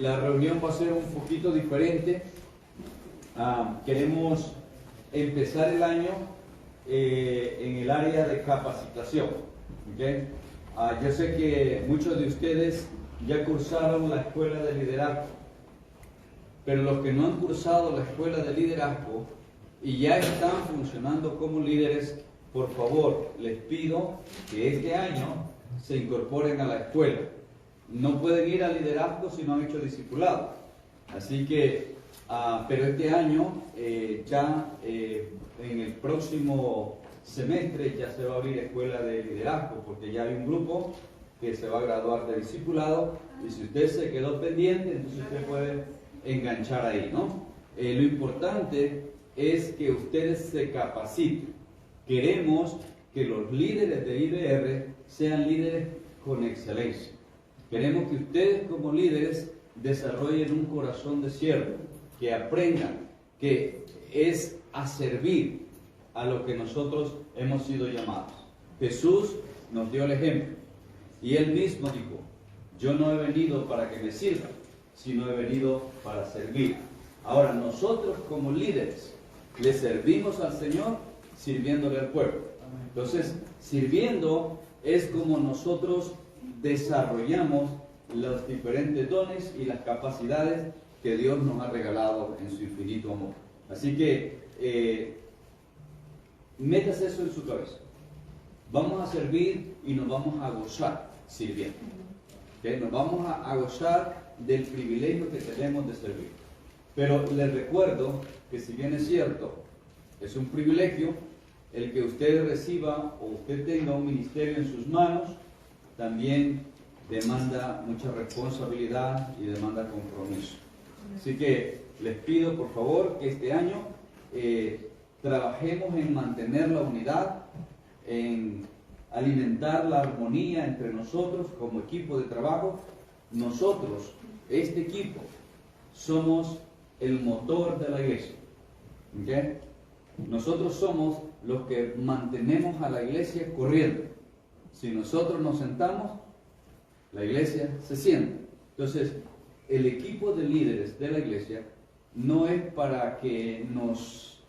la reunión va a ser un poquito diferente. Queremos empezar el año en el área de capacitación. ¿Okay? Yo sé que muchos de ustedes ya cursaron la escuela de liderazgo, pero los que no han cursado la escuela de liderazgo y ya están funcionando como líderes, por favor, les pido que este año se incorporen a la escuela. No pueden ir al liderazgo si no han hecho discipulado. Así que, pero este año en el próximo semestre ya se va a abrir escuela de liderazgo, porque ya hay un grupo que se va a graduar de discipulado, y si usted se quedó pendiente, entonces usted puede enganchar ahí, ¿no? Lo importante es que ustedes se capaciten. Queremos que los líderes de IBR sean líderes con excelencia. Queremos que ustedes como líderes desarrollen un corazón de siervo, que aprendan que es a servir a lo que nosotros hemos sido llamados. Jesús nos dio el ejemplo y Él mismo dijo: yo no he venido para que me sirvan, sino he venido para servir. Ahora nosotros como líderes le servimos al Señor sirviéndole al pueblo. Entonces, sirviendo es como nosotros desarrollamos los diferentes dones y las capacidades que Dios nos ha regalado en su infinito amor. Así que métase eso en su cabeza. Vamos a servir y nos vamos a gozar sirviendo. ¿Okay? Nos vamos a gozar del privilegio que tenemos de servir. Pero les recuerdo que, si bien es cierto, es un privilegio el que usted reciba o usted tenga un ministerio en sus manos, también demanda mucha responsabilidad y demanda compromiso. Así que les pido por favor que este año trabajemos en mantener la unidad, en alimentar la armonía entre nosotros como equipo de trabajo. Nosotros, este equipo, somos el motor de la iglesia. ¿Okay? Nosotros somos los que mantenemos a la iglesia corriendo. Si nosotros nos sentamos, la iglesia se sienta. Entonces, el equipo de líderes de la iglesia no es para que nos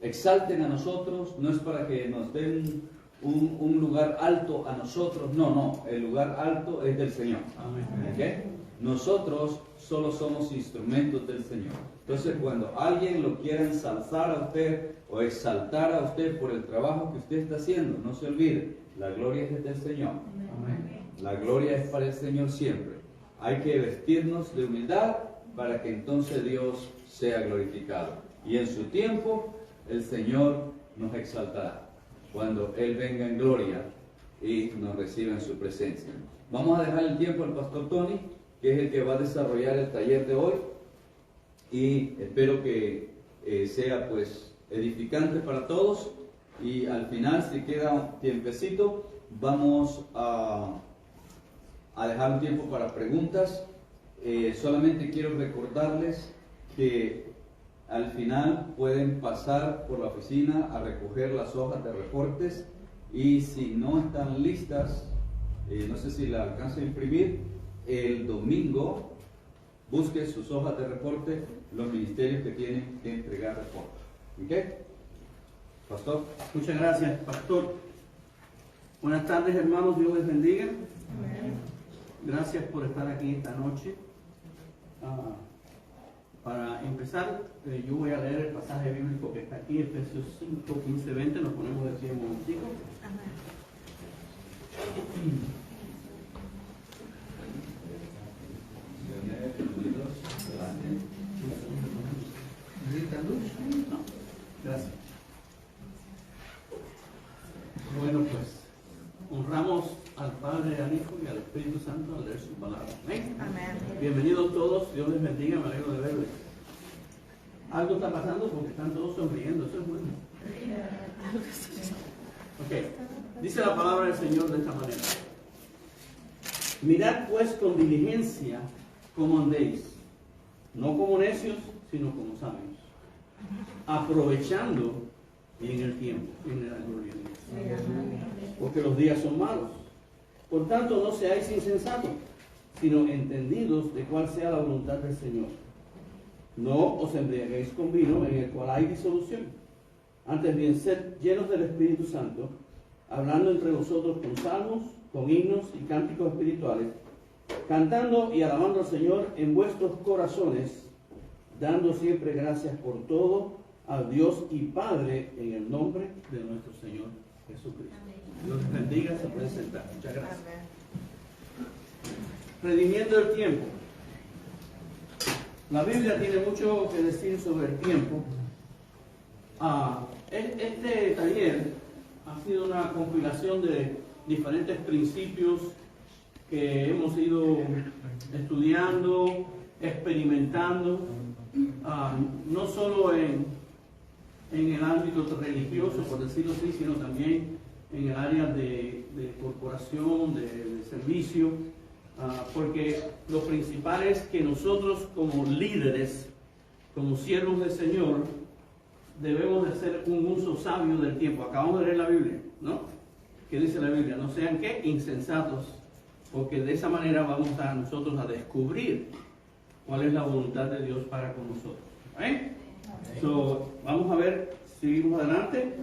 exalten a nosotros, no es para que nos den un lugar alto a nosotros. No, el lugar alto es del Señor. ¿Okay? Nosotros solo somos instrumentos del Señor. Entonces, cuando alguien lo quiera ensalzar a usted o exaltar a usted por el trabajo que usted está haciendo, no se olvide, la gloria es del Señor. Amén. La gloria es para el Señor siempre. Hay que vestirnos de humildad para que entonces Dios sea glorificado. Y en su tiempo el Señor nos exaltará, cuando Él venga en gloria y nos reciba en su presencia. Vamos a dejar el tiempo al pastor Tony, que es el que va a desarrollar el taller de hoy, y espero que sea pues edificante para todos. Y al final, si queda un tiempecito, vamos a dejar un tiempo para preguntas. Solamente quiero recordarles que al final pueden pasar por la oficina a recoger las hojas de reportes, y si no están listas, no sé si la alcanzo a imprimir, el domingo busque sus hojas de reporte, los ministerios que tienen que entregar reportes. ¿Ok? Pastor. Muchas gracias, pastor. Buenas tardes, hermanos, Dios les bendiga. Amén. Gracias por estar aquí esta noche. Para empezar, yo voy a leer el pasaje bíblico que está aquí, Efesios 5, 15, 20. Nos ponemos de pie un momentico. No, gracias. Bueno, pues honramos al Padre, al Hijo y al Espíritu Santo al leer su palabra. ¿Amén? Amén. Bienvenidos todos, Dios les bendiga, me alegro de verles. Algo está pasando porque están todos sonriendo, eso es bueno. Ok, dice la palabra del Señor de esta manera: mirad pues con diligencia cómo andéis, no como necios, sino como sabios, aprovechando bien el tiempo. Viene la gloria de Dios. Porque los días son malos. Por tanto, no seáis insensatos, sino entendidos de cuál sea la voluntad del Señor. No os embriaguéis con vino, en el cual hay disolución. Antes bien, sed llenos del Espíritu Santo, hablando entre vosotros con salmos, con himnos y cánticos espirituales, cantando y alabando al Señor en vuestros corazones, dando siempre gracias por todo a Dios y Padre en el nombre de nuestro Señor Jesucristo. Dios les bendiga, se pueden sentar. Muchas gracias. Redimiendo el tiempo. La Biblia tiene mucho que decir sobre el tiempo. Este taller ha sido una compilación de diferentes principios que hemos ido estudiando, experimentando, no solo en el ámbito religioso, por decirlo así, sino también en el área de corporación, de servicio, porque lo principal es que nosotros como líderes, como siervos del Señor, debemos de hacer un uso sabio del tiempo. Acabamos de leer la Biblia, ¿no? ¿Qué dice la Biblia? No sean, ¿qué? Insensatos, porque de esa manera vamos a nosotros a descubrir cuál es la voluntad de Dios para con nosotros. ¿Eh? So, vamos a ver, seguimos adelante.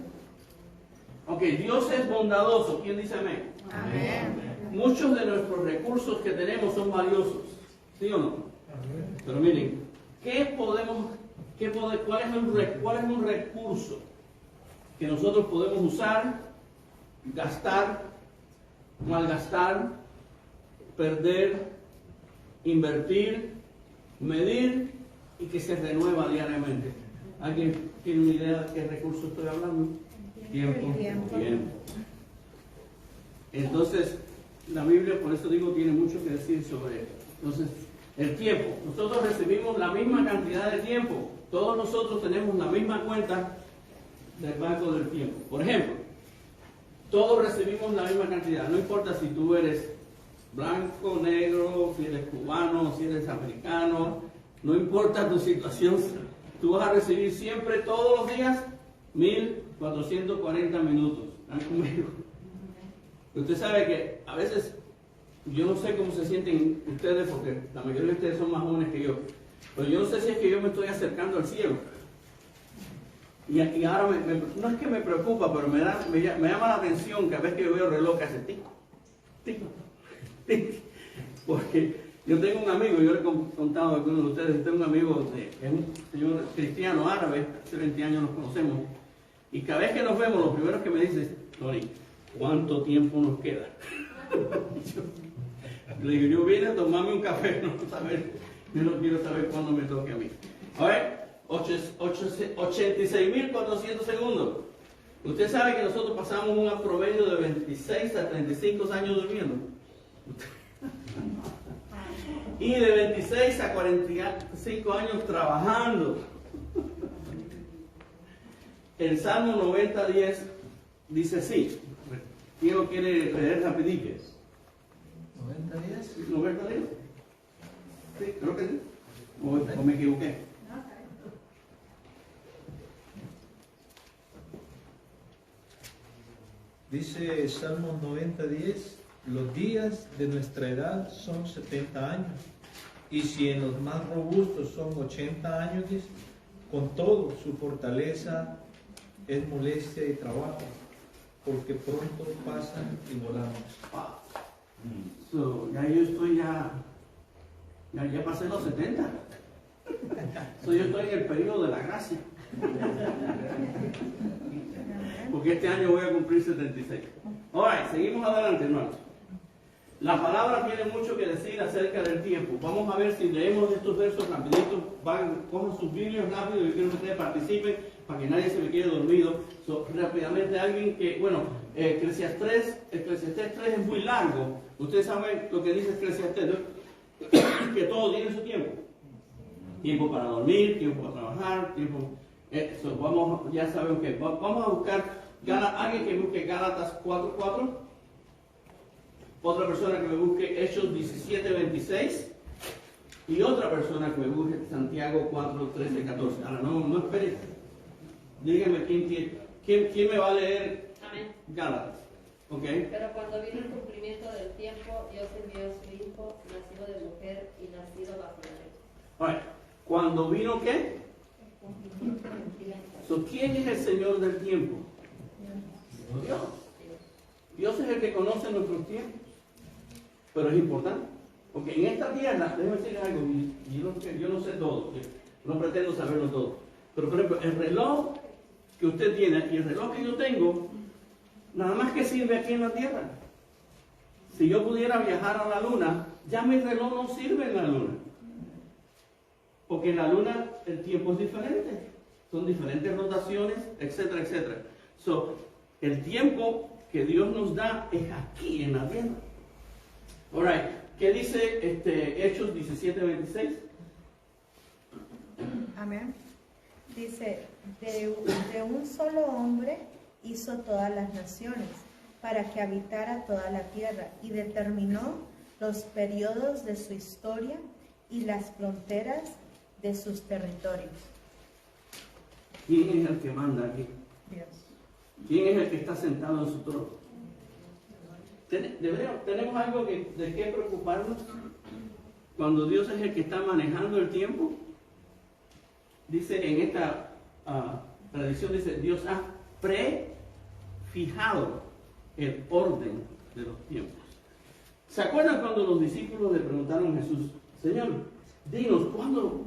Ok, Dios es bondadoso. ¿Quién dice amén? Amén. Muchos de nuestros recursos que tenemos son valiosos, ¿sí o no? Amén. Pero miren, ¿cuál es un recurso que nosotros podemos usar, gastar, malgastar, perder, invertir, medir y que se renueva diariamente? ¿Alguien tiene una idea de qué recurso estoy hablando? Tiempo. Entonces, la Biblia, por eso digo, tiene mucho que decir sobre esto. Entonces, el tiempo. Nosotros recibimos la misma cantidad de tiempo. Todos nosotros tenemos la misma cuenta del banco del tiempo. Por ejemplo, todos recibimos la misma cantidad. No importa si tú eres blanco, negro, si eres cubano, si eres americano. No importa tu situación. Tú vas a recibir siempre, todos los días, 1440 minutos. ¿Están conmigo? Usted sabe que a veces, yo no sé cómo se sienten ustedes, porque la mayoría de ustedes son más jóvenes que yo, pero yo no sé si es que yo me estoy acercando al cielo. Y ahora, no es que me preocupa, pero me llama la atención que a veces que yo veo el reloj que hace tico, tico, tico. Porque yo tengo un amigo, yo le he contado a algunos de ustedes, tengo un amigo que es un señor cristiano árabe, hace 20 años nos conocemos, y cada vez que nos vemos, lo primero que me dice es, Tony, ¿cuánto tiempo nos queda? Le digo, yo vine a tomarme un café, yo no quiero saber cuándo me toque a mí. A ver, 86.400 segundos. Usted sabe que nosotros pasamos un promedio de 26 a 35 años durmiendo. Y de 26 a 45 años trabajando. El Salmo 90:10 dice así. ¿Quién lo quiere leer rapidito? ¿90 días? ¿90 días? Sí, creo que sí. ¿O me equivoqué? Dice Salmo 90:10, los días de nuestra edad son 70 años, y si en los más robustos son 80 años, dice, con todo su fortaleza es molestia y trabajo, porque pronto pasan y volamos. So, ya yo estoy ya pasé los 70. So, yo estoy en el periodo de la gracia. Porque este año voy a cumplir 76. Ahora, seguimos adelante, hermanos. La palabra tiene mucho que decir acerca del tiempo. Vamos a ver si leemos estos versos rapidito. Cojan sus Biblias rápido, yo quiero que ustedes participen para que nadie se me quede dormido. Rápidamente alguien que, bueno, Eclesiastés 3 es muy largo. Ustedes saben lo que dice Eclesiastés, ¿no? Que todo tiene su tiempo. Tiempo para dormir, tiempo para trabajar, tiempo... ya sabemos que vamos a buscar alguien que busque Gálatas 4:4, otra persona que me busque Hechos 17:26 y otra persona que me busque Santiago 4:13-14. Ahora no espere, dígame quién me va a leer Gálatas. ¿Ok? Pero cuando vino el cumplimiento del tiempo, Dios envió a su Hijo, nacido de mujer y nacido bajo la ley. Ahora, ¿cuando vino qué? El cumplimiento del tiempo. So, ¿quién es el Señor del tiempo? Dios. Dios es el que conoce nuestros tiempos. Pero es importante. Porque en esta tierra, déjame decir algo, yo no sé todo, no pretendo saberlo todo. Pero por ejemplo, el reloj que usted tiene y el reloj que yo tengo, nada más que sirve aquí en la tierra. Si yo pudiera viajar a la luna, ya mi reloj no sirve en la luna. Porque en la luna el tiempo es diferente. Son diferentes rotaciones, etcétera, etcétera. So, el tiempo que Dios nos da es aquí en la tierra. Alright, ¿qué dice Hechos 17:26? Amén. Dice, de un solo hombre hizo todas las naciones, para que habitara toda la tierra, y determinó los periodos de su historia y las fronteras de sus territorios. ¿Quién es el que manda aquí? Dios. ¿Quién es el que está sentado en su trono? ¿Tenemos algo de qué preocuparnos cuando Dios es el que está manejando el tiempo? Dice en esta tradición, dice, Dios ha prefijado el orden de los tiempos. ¿Se acuerdan cuando los discípulos le preguntaron a Jesús, Señor, dinos, ¿cuándo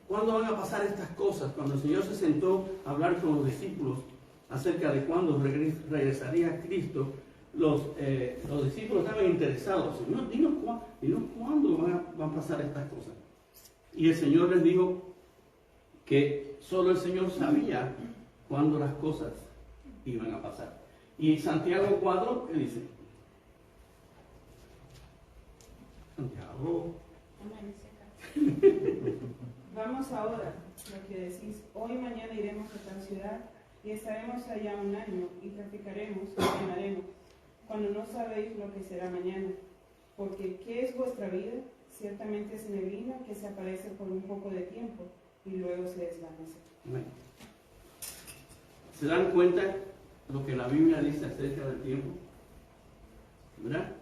van a pasar estas cosas? Cuando el Señor se sentó a hablar con los discípulos acerca de cuándo regresaría Cristo, los discípulos estaban interesados. Señor, dinos cuándo van a pasar estas cosas. Y el Señor les dijo que solo el Señor sabía cuándo las cosas iban a pasar. Y Santiago 4, ¿qué dice? Santiago. Vamos ahora, lo que decís, hoy y mañana iremos a tal ciudad y estaremos allá un año y traficaremos y ganaremos, cuando no sabéis lo que será mañana. Porque ¿qué es vuestra vida? Ciertamente es neblina que se aparece por un poco de tiempo y luego se desvanece. Bueno. ¿Se dan cuenta lo que la Biblia dice acerca del tiempo? ¿Verdad?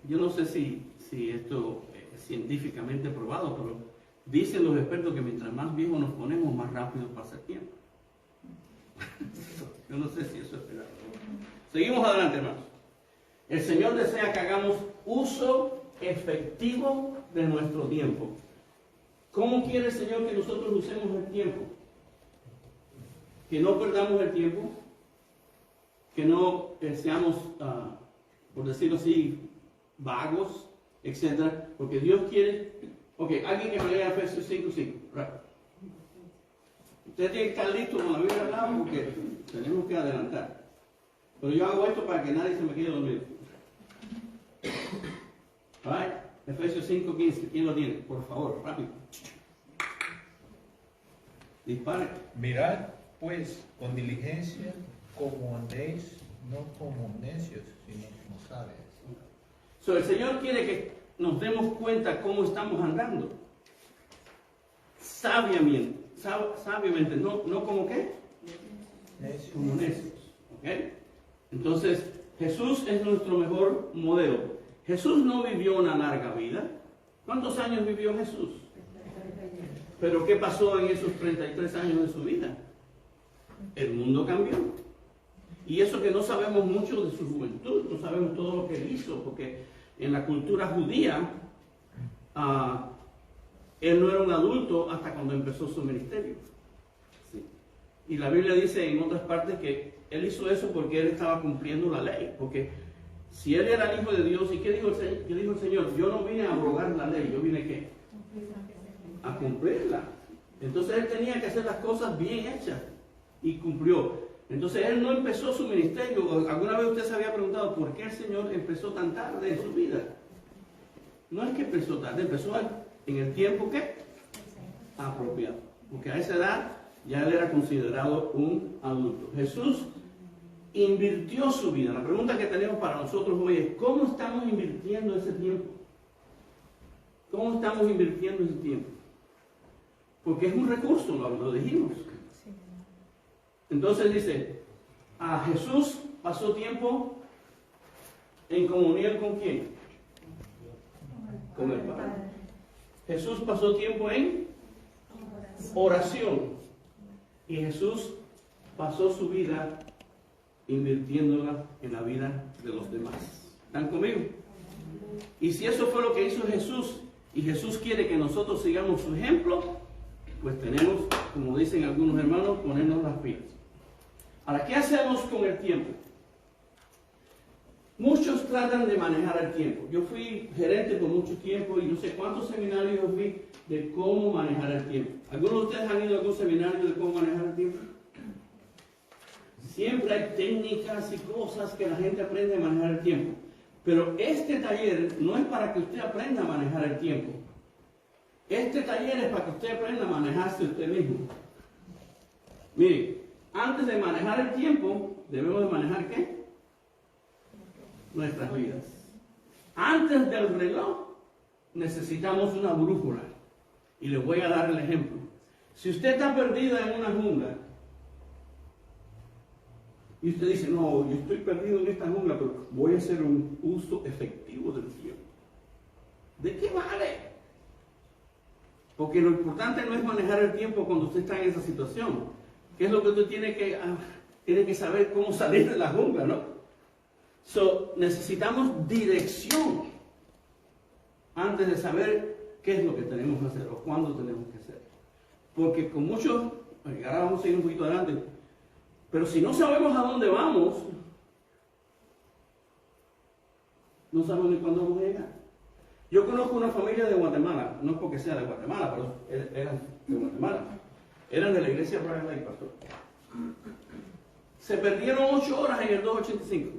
Yo no sé si esto es científicamente probado, pero dicen los expertos que mientras más viejos nos ponemos, más rápido pasa el tiempo. Yo no sé si eso es verdad. Seguimos adelante, hermanos. El Señor desea que hagamos uso efectivo de nuestro tiempo. ¿Cómo quiere el Señor que nosotros usemos el tiempo? Que no perdamos el tiempo, que no seamos, por decirlo así, vagos, etc. Porque Dios quiere... Ok, alguien que me lea Efesios 5:5. Usted tiene que estar listo con la Biblia al lado porque tenemos que adelantar. Pero yo hago esto para que nadie se me quede dormido. Right? Efesios 5:15. ¿Quién lo tiene? Por favor, rápido. Dispare. Mirad, pues, con diligencia, como andéis, no como necios, sino como sabios. So, el Señor quiere que nos demos cuenta cómo estamos andando. Sabiamente, no como qué, como necios. ¿Okay? Entonces, Jesús es nuestro mejor modelo. Jesús no vivió una larga vida. ¿Cuántos años vivió Jesús? Pero ¿qué pasó en esos 33 años de su vida? El mundo cambió. Y eso que no sabemos mucho de su juventud, no sabemos todo lo que él hizo, porque en la cultura judía, él no era un adulto hasta cuando empezó su ministerio. Sí. Y la Biblia dice en otras partes que él hizo eso porque él estaba cumpliendo la ley. Porque si él era el Hijo de Dios, ¿y qué dijo el Señor? Yo no vine a abrogar la ley, yo vine ¿qué? A cumplirla. Entonces él tenía que hacer las cosas bien hechas y cumplió. Entonces él no empezó su ministerio. ¿Alguna vez usted se había preguntado por qué el Señor empezó tan tarde en su vida? No es que empezó tarde, empezó en el tiempo ¿qué? Apropiado. Porque a esa edad ya él era considerado un adulto. Jesús invirtió su vida. La pregunta que tenemos para nosotros hoy es, ¿cómo estamos invirtiendo ese tiempo? ¿Cómo estamos invirtiendo ese tiempo? Porque es un recurso, lo dijimos. Entonces dice, a Jesús pasó tiempo en comunión con quién? Con el Padre. Jesús pasó tiempo en oración. Y Jesús pasó su vida invirtiéndola en la vida de los demás. ¿Están conmigo? Y si eso fue lo que hizo Jesús, y Jesús quiere que nosotros sigamos su ejemplo, pues tenemos, como dicen algunos hermanos, ponernos las pilas. Ahora, ¿qué hacemos con el tiempo? Muchos tratan de manejar el tiempo. Yo fui gerente por mucho tiempo y no sé cuántos seminarios vi de cómo manejar el tiempo. ¿Algunos de ustedes han ido a algún seminario de cómo manejar el tiempo? Siempre hay técnicas y cosas que la gente aprende a manejar el tiempo. Pero este taller no es para que usted aprenda a manejar el tiempo. Este taller es para que usted aprenda a manejarse usted mismo. Mire, antes de manejar el tiempo, debemos de manejar ¿qué? Nuestras vidas. Antes del reloj, necesitamos una brújula. Y les voy a dar el ejemplo. Si usted está perdida en una jungla, y usted dice, no, yo estoy perdido en esta jungla, pero voy a hacer un uso efectivo del tiempo. ¿De qué vale? Porque lo importante no es manejar el tiempo cuando usted está en esa situación. ¿Qué es lo que usted tiene que saber cómo salir de la jungla, ¿no? Necesitamos dirección antes de saber qué es lo que tenemos que hacer o cuándo tenemos que hacer. Porque con muchos, ahora vamos a ir un poquito adelante, pero si no sabemos a dónde vamos, no sabemos ni cuándo vamos a llegar. Yo conozco una familia de Guatemala, no es porque sea de Guatemala, pero eran de Guatemala. Eran de la iglesia Bright Lake, pastor. Se perdieron 8 horas en el 285.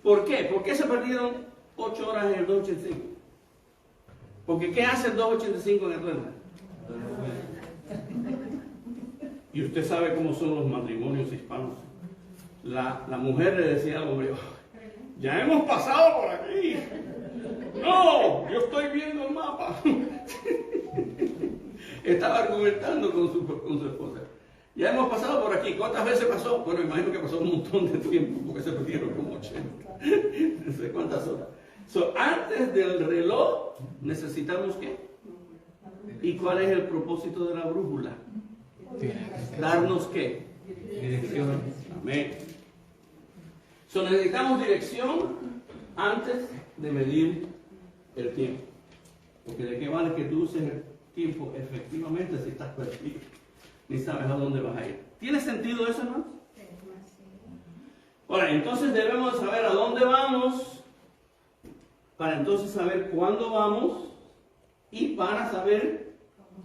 ¿Por qué? ¿Por qué se perdieron 8 horas en el 285? Porque ¿qué hace el 285 en el reloj? Y usted sabe cómo son los matrimonios hispanos. La mujer le decía al hombre, ya hemos pasado por aquí. No, yo estoy viendo el mapa. Estaba argumentando con su esposa. Ya hemos pasado por aquí. ¿Cuántas veces pasó? Bueno, imagino que pasó un montón de tiempo, porque se perdieron como 80. No sé cuántas horas. Antes del reloj, necesitamos ¿qué? ¿Y cuál es el propósito de la brújula? ¿Darnos qué? Dirección. Amén. Necesitamos dirección antes de medir el tiempo. Porque de qué vale que tú uses el tiempo efectivamente si estás perdido, ni sabes a dónde vas a ir. ¿Tiene sentido eso, no? Ahora, entonces debemos saber a dónde vamos, para entonces saber cuándo vamos y para saber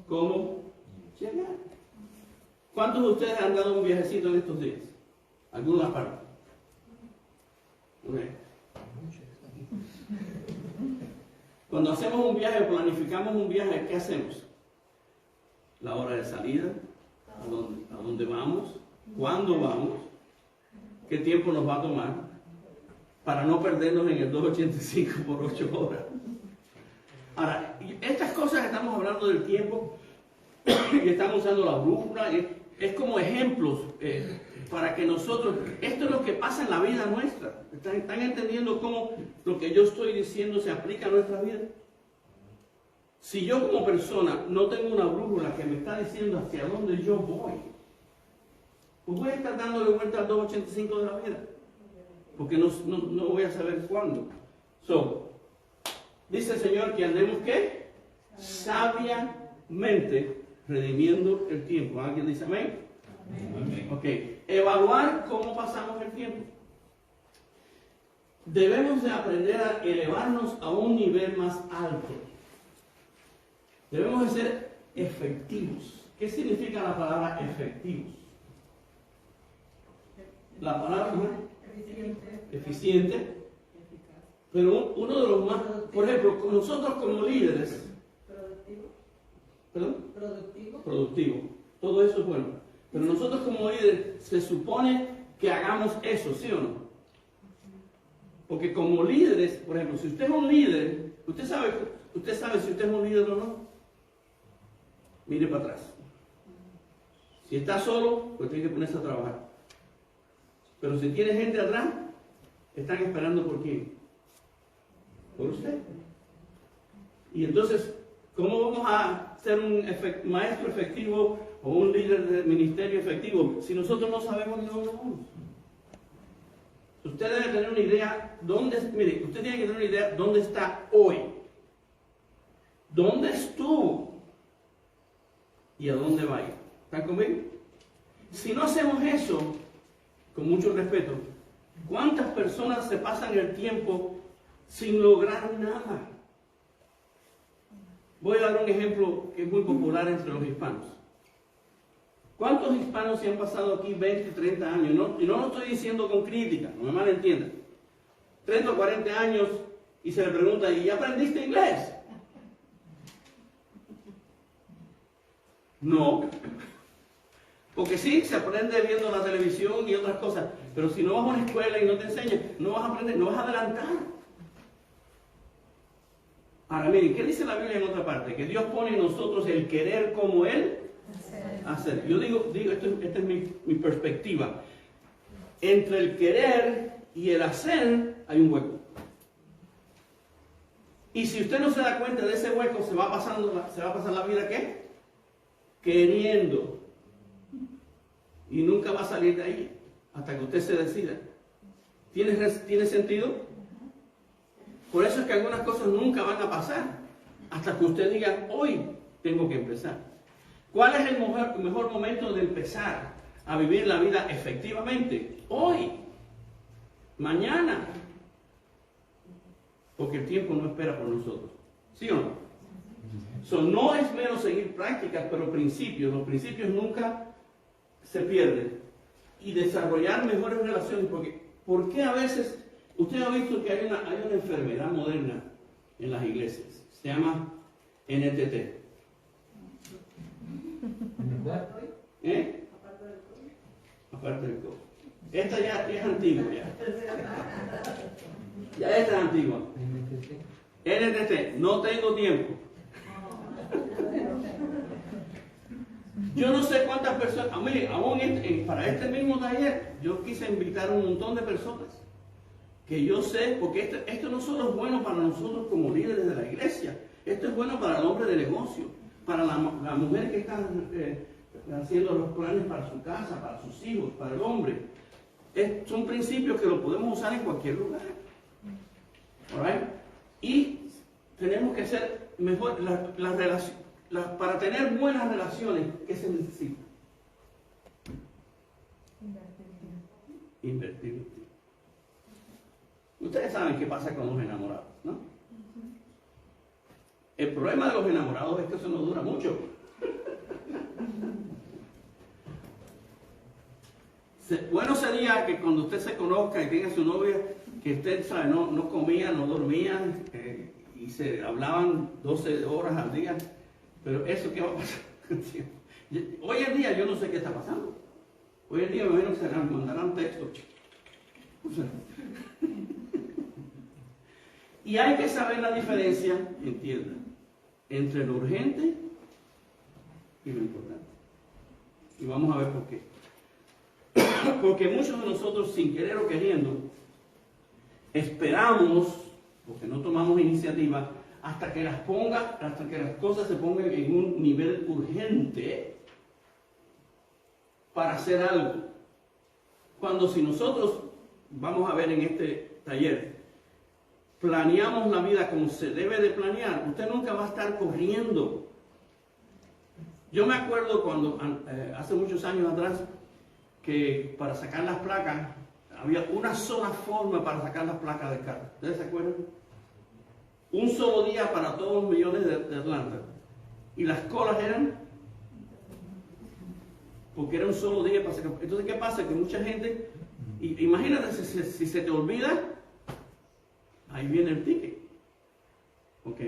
cómo llegar. ¿Cuántos de ustedes han dado un viajecito en estos días? ¿Alguna parte? Okay. Cuando hacemos un viaje, planificamos un viaje, ¿qué hacemos? La hora de salida, a dónde vamos, cuándo vamos, qué tiempo nos va a tomar, para no perdernos en el 285 por 8 horas. Ahora, estas cosas que estamos hablando del tiempo, y estamos usando la brújula, es como ejemplos para que nosotros, esto es lo que pasa en la vida nuestra. ¿Están entendiendo cómo lo que yo estoy diciendo se aplica a nuestra vida? Si yo como persona no tengo una brújula que me está diciendo hacia dónde yo voy, pues voy a estar dándole vuelta al 285 de la vida, porque no voy a saber cuándo. Dice el Señor que andemos ¿qué? Sabiamente redimiendo el tiempo. ¿Alguien dice amén? Amén. Ok. Evaluar cómo pasamos el tiempo. Debemos de aprender a elevarnos a un nivel más alto. Debemos de ser efectivos. ¿Qué significa la palabra efectivos? La palabra eficiente. Pero uno de los más, por ejemplo, nosotros como líderes. ¿Perdón? Productivo. Todo eso es bueno. Pero nosotros como líderes se supone que hagamos eso, ¿sí o no? Porque como líderes, por ejemplo, si usted es un líder, usted sabe si usted es un líder o no. Mire para atrás. Si está solo, pues tiene que ponerse a trabajar. Pero si tiene gente atrás, están esperando por quién. Por usted. Y entonces, ¿cómo vamos a ser un maestro efectivo o un líder de ministerio efectivo si nosotros no sabemos ni dónde vamos? Usted debe tener una idea mire, usted tiene que tener una idea dónde está hoy. ¿Dónde estuvo? ¿Y a dónde va a ir? ¿Están conmigo? Si no hacemos eso, con mucho respeto, ¿cuántas personas se pasan el tiempo sin lograr nada? Voy a dar un ejemplo que es muy popular entre los hispanos. ¿Cuántos hispanos se han pasado aquí 20, 30 años? Y no lo estoy diciendo con crítica, no me malentiendan. 30 o 40 años y se le pregunta, ¿y ya aprendiste inglés? No. Porque sí, se aprende viendo la televisión y otras cosas, pero si no vas a una escuela y no te enseñan, no vas a aprender, no vas a adelantar. Ahora miren, ¿qué dice la Biblia en otra parte? Que Dios pone en nosotros el querer como Él hacer. Yo digo esta es mi perspectiva. Entre el querer y el hacer hay un hueco. Y si usted no se da cuenta de ese hueco, se va a pasar la vida ¿qué? Queriendo. Y nunca va a salir de ahí hasta que usted se decida. ¿Tiene sentido? Por eso es que algunas cosas nunca van a pasar hasta que usted diga, hoy tengo que empezar. ¿Cuál es el mejor momento de empezar a vivir la vida efectivamente? Hoy, mañana. Porque el tiempo no espera por nosotros. ¿Sí o no? No es menos seguir prácticas, pero principios. Los principios nunca se pierden. Y desarrollar mejores relaciones. ¿Por qué a veces... Usted ha visto que hay una enfermedad moderna en las iglesias. Se llama NTT. ¿Eh? Aparte del COVID. Esta ya es antigua. Ya esta es antigua. NTT. No tengo tiempo. Yo no sé cuántas personas... Mire, aún para este mismo taller, yo quise invitar a un montón de personas. Que yo sé, porque esto no solo es bueno para nosotros como líderes de la iglesia, esto es bueno para el hombre de negocio, para la mujer que está haciendo los planes para su casa, para sus hijos, para el hombre. Son principios que lo podemos usar en cualquier lugar. ¿Alright? Y tenemos que hacer mejor la relación. Para tener buenas relaciones, ¿qué se necesita? Invertir. Ustedes saben qué pasa con los enamorados, ¿no? El problema de los enamorados es que eso no dura mucho. Bueno sería que cuando usted se conozca y tenga su novia, que usted sabe, no comía, no dormía y se hablaban 12 horas al día. Pero eso, ¿qué va a pasar? Hoy en día yo no sé qué está pasando. Hoy en día me imagino que se mandarán textos. O sea, y hay que saber la diferencia, entiendan, entre lo urgente y lo importante. Y vamos a ver por qué. Porque muchos de nosotros, sin querer o queriendo, esperamos, porque no tomamos iniciativa, hasta que las cosas se pongan en un nivel urgente para hacer algo. Cuando si nosotros, vamos a ver en este taller, planeamos la vida como se debe de planear, usted nunca va a estar corriendo. Yo me acuerdo cuando, hace muchos años atrás, que para sacar las placas, había una sola forma para sacar las placas de carro. ¿Ustedes se acuerdan? Un solo día para todos los millones de Atlanta. Y las colas eran, porque era un solo día para sacar. Entonces, ¿qué pasa? Que mucha gente, imagínate si se te olvida, ahí viene el ticket. Ok.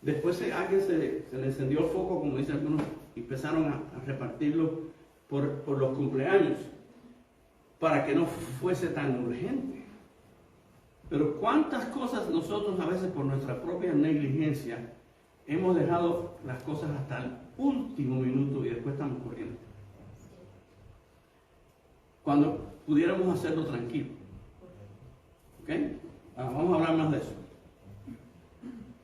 Después alguien se le encendió el foco, como dicen algunos, y empezaron a repartirlo por los cumpleaños, para que no fuese tan urgente. Pero cuántas cosas nosotros a veces por nuestra propia negligencia hemos dejado las cosas hasta el último minuto y después estamos corriendo. cuando pudiéramos hacerlo tranquilo. ¿Ok? Vamos a hablar más de eso.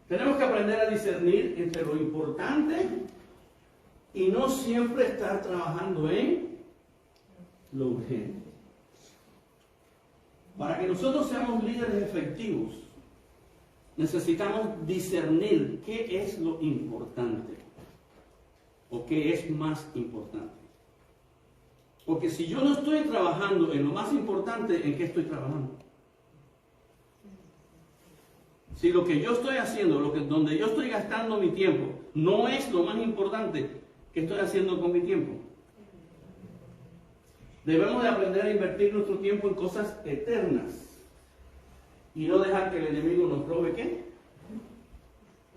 Tenemos que aprender a discernir entre lo importante y no siempre estar trabajando en lo urgente. Para que nosotros seamos líderes efectivos, necesitamos discernir qué es lo importante o qué es más importante. Porque si yo no estoy trabajando en lo más importante, ¿en qué estoy trabajando? Si lo que yo estoy haciendo, donde yo estoy gastando mi tiempo, no es lo más importante, ¿qué estoy haciendo con mi tiempo? Debemos de aprender a invertir nuestro tiempo en cosas eternas y no dejar que el enemigo nos robe, ¿qué?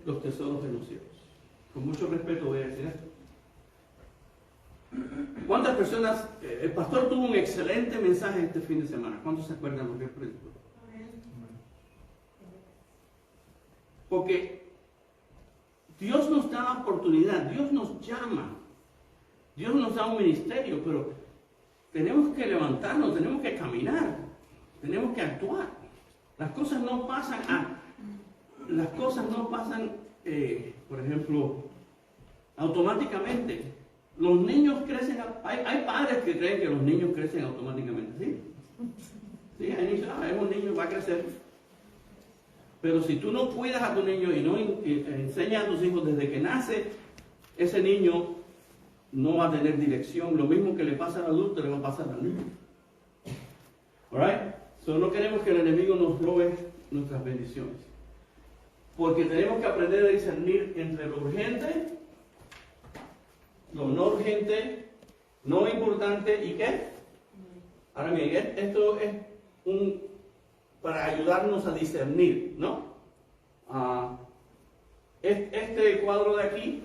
Los tesoros de los cielos. Con mucho respeto voy a decir esto. ¿Cuántas personas? El pastor tuvo un excelente mensaje este fin de semana. ¿Cuántos se acuerdan lo que predicó? Porque Dios nos da la oportunidad, Dios nos llama, Dios nos da un ministerio, pero tenemos que levantarnos, tenemos que caminar, tenemos que actuar. Las cosas no pasan, por ejemplo, automáticamente. Los niños crecen, hay padres que creen que los niños crecen automáticamente, ¿sí? Sí, hay niños, es un niño, va a crecer. Pero si tú no cuidas a tu niño y no enseñas a tus hijos desde que nace, ese niño no va a tener dirección. Lo mismo que le pasa al adulto, le va a pasar al niño. Alright? So, no queremos que el enemigo nos robe nuestras bendiciones. Porque tenemos que aprender a discernir entre lo urgente, lo no urgente, no importante y ¿qué? Ahora bien, esto es para ayudarnos a discernir, ¿no? Este cuadro de aquí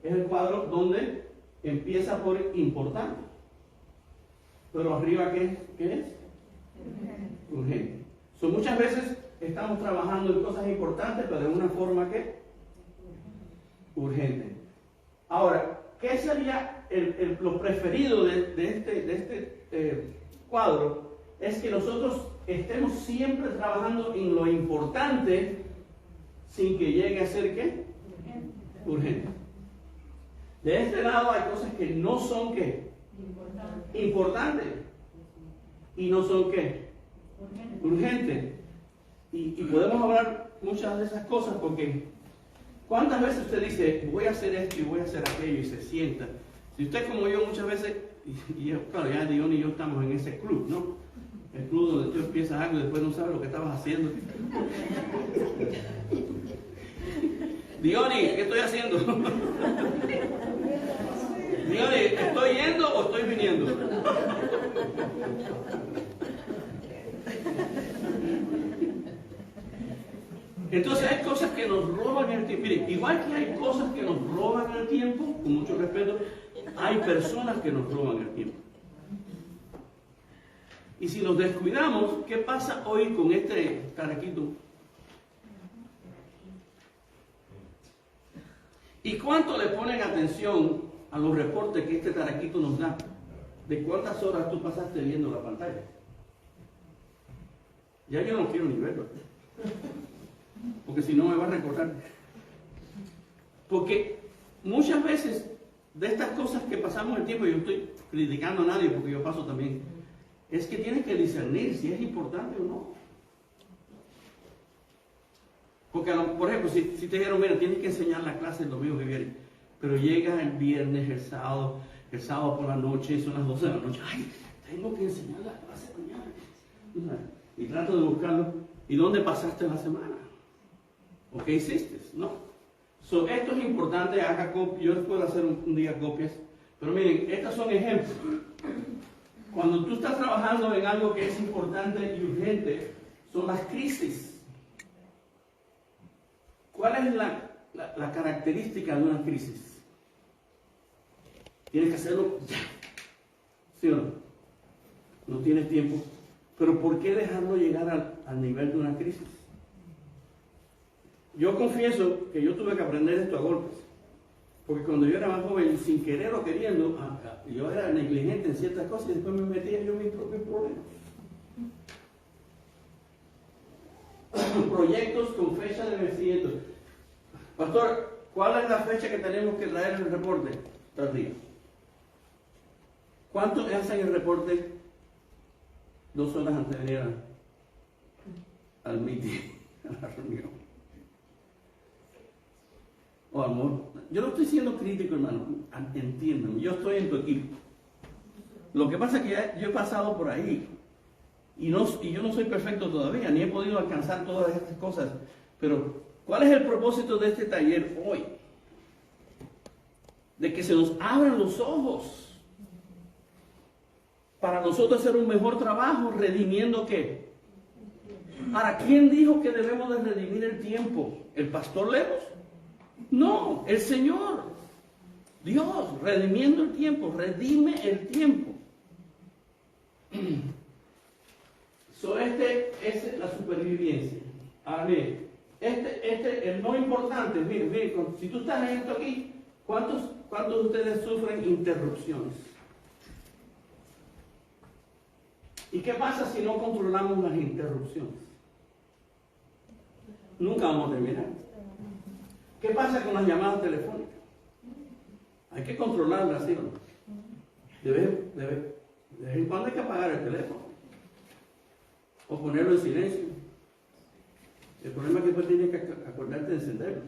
es el cuadro donde empieza por importante. Pero arriba, ¿qué es? Urgente. So, muchas veces estamos trabajando en cosas importantes, pero de una forma que urgente. Ahora, ¿qué sería lo preferido de este cuadro? Es que nosotros estemos siempre trabajando en lo importante sin que llegue a ser ¿qué? Urgente. De este lado hay cosas que no son ¿qué? Importantes. Y no son ¿qué? Urgentes. Y podemos hablar muchas de esas cosas porque ¿cuántas veces usted dice voy a hacer esto y voy a hacer aquello y se sienta? Si usted como yo muchas veces, y claro, ya Dion y yo estamos en ese club, ¿no? El club donde tú empiezas algo y después no sabes lo que estabas haciendo. Diony, ¿qué estoy haciendo? Diony, ¿estoy yendo o estoy viniendo? Entonces hay cosas que nos roban el tiempo. Miren, igual que hay cosas que nos roban el tiempo, con mucho respeto, hay personas que nos roban el tiempo. Y si nos descuidamos, ¿qué pasa hoy con este taraquito? ¿Y cuánto le ponen atención a los reportes que este taraquito nos da? ¿De cuántas horas tú pasaste viendo la pantalla? Ya yo no quiero ni verlo. Porque si no me va a recordar. Porque muchas veces de estas cosas que pasamos el tiempo, yo estoy criticando a nadie porque yo paso también, es que tienes que discernir si es importante o no. Porque, por ejemplo, si te dijeron, mira, tienes que enseñar la clase el domingo que viene, pero llega el viernes, el sábado por la noche, son las 12 de la noche, ay, tengo que enseñar la clase mañana. Y trato de buscarlo. ¿Y dónde pasaste la semana? ¿O qué hiciste? No. So, esto es importante, haga copias. Yo les puedo hacer un día copias. Pero miren, estos son ejemplos. Cuando tú estás trabajando en algo que es importante y urgente, son las crisis. ¿Cuál es la característica de una crisis? Tienes que hacerlo ya. ¿Sí o no? No tienes tiempo. Pero ¿por qué dejarlo llegar al nivel de una crisis? Yo confieso que yo tuve que aprender esto a golpes. Porque cuando yo era más joven, sin querer o queriendo, yo era negligente en ciertas cosas y después me metía yo en mis propios problemas. Proyectos con fecha de vencimiento. Pastor, ¿cuál es la fecha que tenemos que traer el reporte? 3 días. ¿Cuánto hacen el reporte 2 horas antes de venir al meeting, a la reunión? Oh, amor, yo no estoy siendo crítico, hermano, entiéndame, yo estoy en tu equipo. Lo que pasa es que yo he pasado por ahí y yo no soy perfecto todavía, ni he podido alcanzar todas estas cosas, pero ¿cuál es el propósito de este taller hoy? De que se nos abran los ojos para nosotros hacer un mejor trabajo, redimiendo ¿qué? Ahora, ¿quién dijo que debemos de redimir el tiempo? ¿El pastor Lemos? No, el Señor. Dios, redimiendo el tiempo, redime el tiempo. Es la supervivencia. Ahora bien, el no importante, mire, si tú estás leyendo aquí, ¿cuántos de ustedes sufren interrupciones? ¿Y qué pasa si no controlamos las interrupciones? Nunca vamos a terminar. ¿Qué pasa con las llamadas telefónicas? Hay que controlarlas, ¿sí o no? De vez en cuando hay que apagar el teléfono o ponerlo en silencio. El problema es que después tienes que acordarte de encenderlo.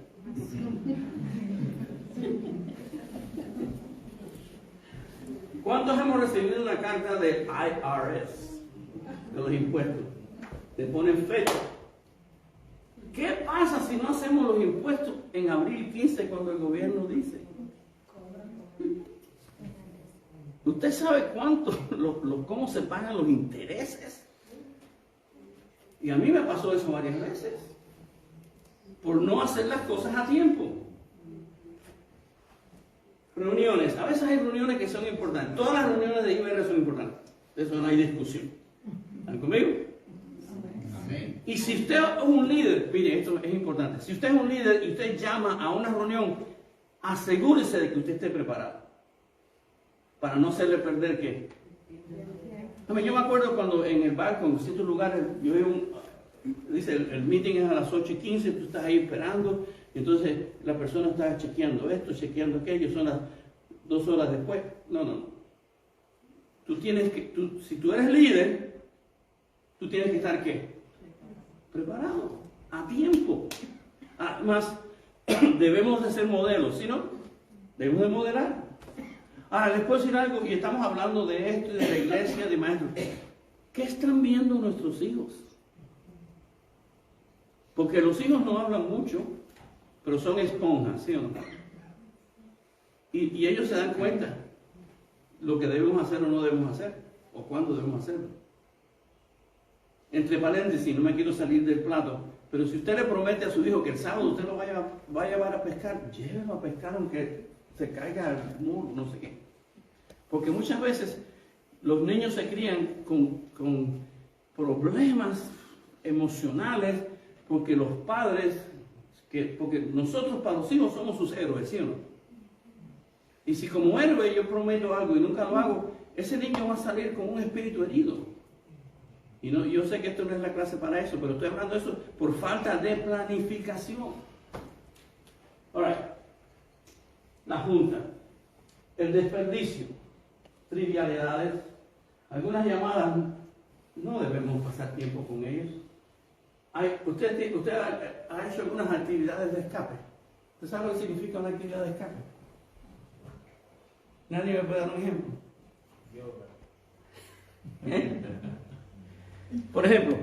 ¿Cuántos hemos recibido una carta de IRS, de los impuestos? Te ponen fecha. ¿Qué pasa si no hacemos los impuestos en abril 15 cuando el gobierno dice? ¿Usted sabe cómo se pagan los intereses? Y a mí me pasó eso varias veces, por no hacer las cosas a tiempo. Reuniones, a veces hay reuniones que son importantes. Todas las reuniones de IBR son importantes, de eso no hay discusión. ¿Están conmigo? Amén. Y si usted es un líder, mire, esto es importante. Si usted es un líder y usted llama a una reunión, asegúrese de que usted esté preparado, para no hacerle perder ¿qué? Yo me acuerdo cuando en el barco, en ciertos lugares, yo veo dice, el meeting es a las 8:15, tú estás ahí esperando, entonces la persona está chequeando esto, chequeando aquello, son las 2 horas después. No. Tú tienes que, si tú eres líder, tú tienes que estar ¿qué? Preparado, a tiempo. Además, debemos de ser modelos, ¿sí no? Debemos de modelar. Ahora, les puedo decir algo, y estamos hablando de esto, de la iglesia, de maestros. ¿Qué están viendo nuestros hijos? Porque los hijos no hablan mucho, pero son esponjas, ¿sí o no? Y ellos se dan cuenta lo que debemos hacer o no debemos hacer, o cuándo debemos hacerlo. Entre paréntesis, no me quiero salir del plato, pero si usted le promete a su hijo que el sábado usted lo va a llevar a pescar, llévelo a pescar aunque se caiga al muro, no sé qué. Porque muchas veces los niños se crían con problemas emocionales porque los padres, porque nosotros para los hijos somos sus héroes, ¿sí o no? Y si como héroe yo prometo algo y nunca lo hago, ese niño va a salir con un espíritu herido. Y no, yo sé que esto no es la clase para eso, pero estoy hablando de eso por falta de planificación. Ahora, la junta, el desperdicio, trivialidades, algunas llamadas, no debemos pasar tiempo con ellos. Usted ha hecho algunas actividades de escape. ¿Usted sabe lo que significa una actividad de escape? ¿Nadie me puede dar un ejemplo? Por ejemplo,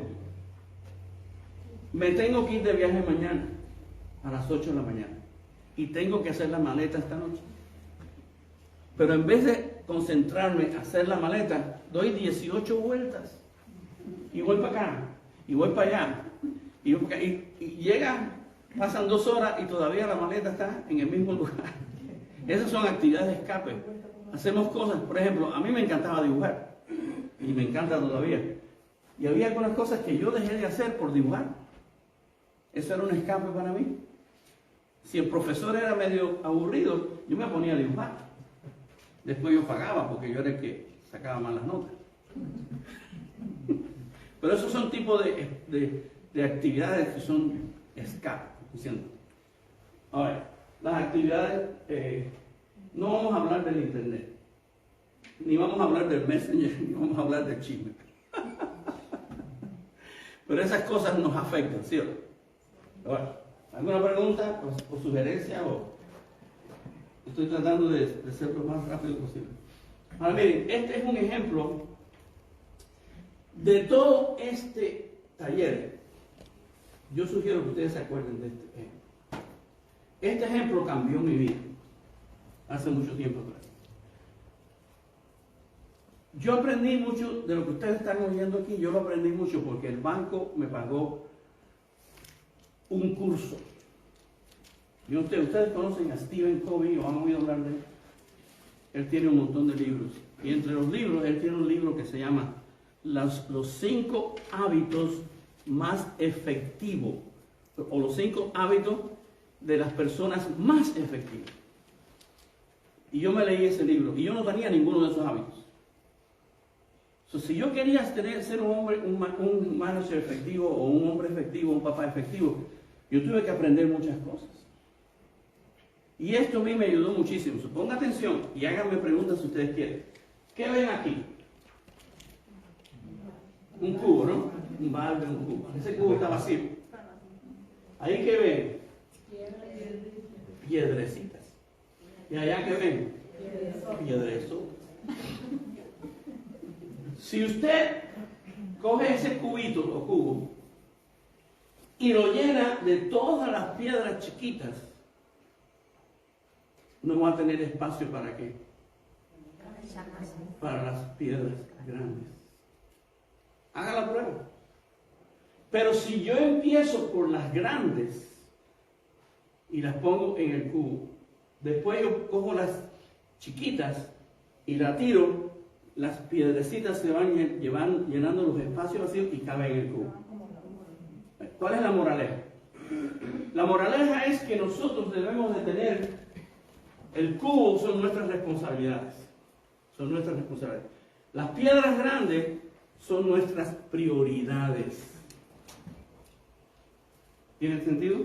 me tengo que ir de viaje mañana a las 8 de la mañana y tengo que hacer la maleta esta noche. Pero en vez de concentrarme a hacer la maleta, doy 18 vueltas y voy para acá y voy para allá y llega, pasan 2 horas y todavía la maleta está en el mismo lugar. Esas son actividades de escape. Hacemos cosas, por ejemplo, a mí me encantaba dibujar y me encanta todavía. Y había algunas cosas que yo dejé de hacer por dibujar. Eso era un escape para mí. Si el profesor era medio aburrido, yo me ponía a dibujar. Después yo pagaba porque yo era el que sacaba malas notas. Pero esos son tipos de actividades que son escape. Ahora, las actividades, no vamos a hablar del internet, ni vamos a hablar del Messenger, ni vamos a hablar del chisme. Pero esas cosas nos afectan, ¿cierto? Ahora, ¿alguna pregunta o sugerencia? Estoy tratando de ser lo más rápido posible. Ahora miren, este es un ejemplo de todo este taller. Yo sugiero que ustedes se acuerden de este ejemplo. Este ejemplo cambió mi vida hace mucho tiempo atrás. Yo aprendí mucho de lo que ustedes están oyendo aquí. Yo lo aprendí mucho porque el banco me pagó un curso. Ustedes conocen a Stephen Covey o han oído hablar de él. Él tiene un montón de libros. Y entre los libros, él tiene un libro que se llama Los 5 hábitos más efectivos. O los 5 hábitos de las personas más efectivas. Y yo me leí ese libro. Y yo no tenía ninguno de esos hábitos. Si yo quería ser un hombre, un manager efectivo, o un hombre efectivo, un papá efectivo, yo tuve que aprender muchas cosas. Y esto a mí me ayudó muchísimo. Pongan atención y háganme preguntas si ustedes quieren. ¿Qué ven aquí? Un cubo, ¿no? Un balde, un cubo. Ese cubo está vacío. ¿Ahí qué ven? Piedrecitas. ¿Y allá qué ven? Piedresos. Si usted coge ese cubito o cubo y lo llena de todas las piedras chiquitas, no va a tener espacio para qué? Para las piedras grandes. Haga la prueba. Pero si yo empiezo por las grandes y las pongo en el cubo, después yo cojo las chiquitas y la tiro, las piedrecitas se van llenando los espacios vacíos y caben en el cubo. ¿Cuál es la moraleja? La moraleja es que nosotros debemos de tener el cubo, son nuestras responsabilidades. Son nuestras responsabilidades. Las piedras grandes son nuestras prioridades. ¿Tiene sentido?